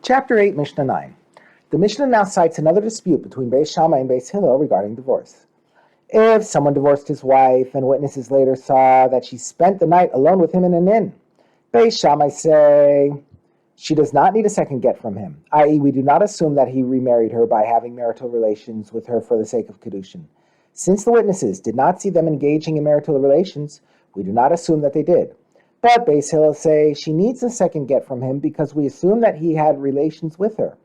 Chapter 8, Mishnah 9. The Mishnah now cites another dispute between Beis Shammai and Beis Hillel regarding divorce. If someone divorced his wife and witnesses later saw that she spent the night alone with him in an inn, Beis Shammai say she does not need a second get from him, i.e. we do not assume that he remarried her by having marital relations with her for the sake of Kedushin. Since the witnesses did not see them engaging in marital relations, we do not assume that they did. But Beis Hillel say she needs a second get from him because we assume that he had relations with her.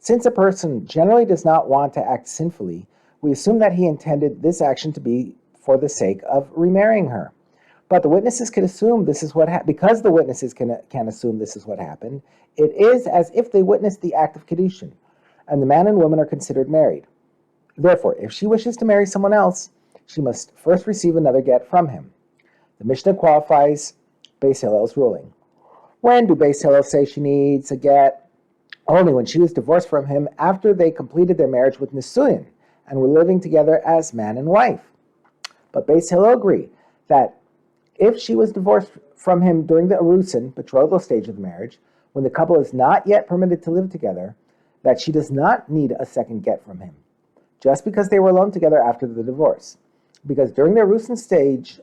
Since a person generally does not want to act sinfully, we assume that he intended this action to be for the sake of remarrying her. But the witnesses can assume this is what because the witnesses can assume this is what happened, it is as if they witnessed the act of Kedushin, and the man and woman are considered married. Therefore, if she wishes to marry someone else, she must first receive another get from him. The Mishnah qualifies Beis Hillel's ruling. When do Beis Hillel say she needs a get? Only when she was divorced from him after they completed their marriage with Nisuyin and were living together as man and wife. But Beis Hillel agree that if she was divorced from him during the Erusin, betrothal stage of the marriage, when the couple is not yet permitted to live together, that she does not need a second get from him, just because they were alone together after the divorce. Because during the Erusin stage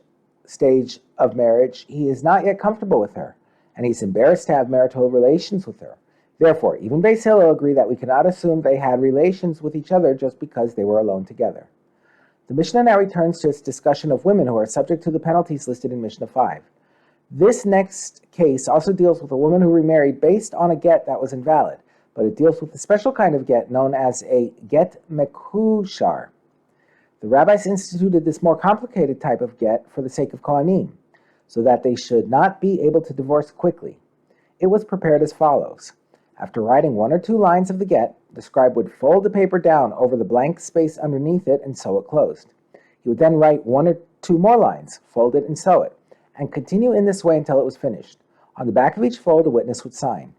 of marriage, he is not yet comfortable with her, and he's embarrassed to have marital relations with her. Therefore, even Beis Hillel agree that we cannot assume they had relations with each other just because they were alone together. The Mishnah now returns to its discussion of women who are subject to the penalties listed in Mishnah 5. This next case also deals with a woman who remarried based on a get that was invalid, but it deals with a special kind of get known as a get mekushar. The rabbis instituted this more complicated type of get for the sake of Kohanim, so that they should not be able to divorce quickly. It was prepared as follows. After writing one or two lines of the get, the scribe would fold the paper down over the blank space underneath it and sew it closed. He would then write one or two more lines, fold it and sew it, and continue in this way until it was finished. On the back of each fold, a witness would sign.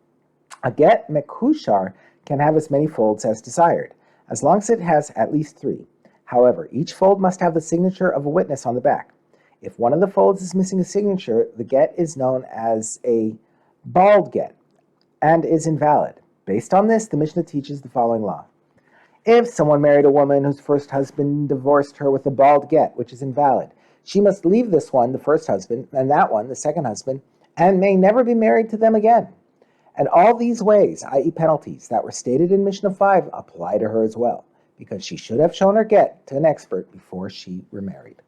A get mekushar can have as many folds as desired, as long as it has at least 3. However, each fold must have the signature of a witness on the back. If one of the folds is missing a signature, the get is known as a bald get and is invalid. Based on this, the Mishnah teaches the following law. If someone married a woman whose first husband divorced her with a bald get, which is invalid, she must leave this one, the first husband, and that one, the second husband, and may never be married to them again. And all these ways, i.e. penalties, that were stated in Mishnah 5 apply to her as well, because she should have shown her get to an expert before she remarried.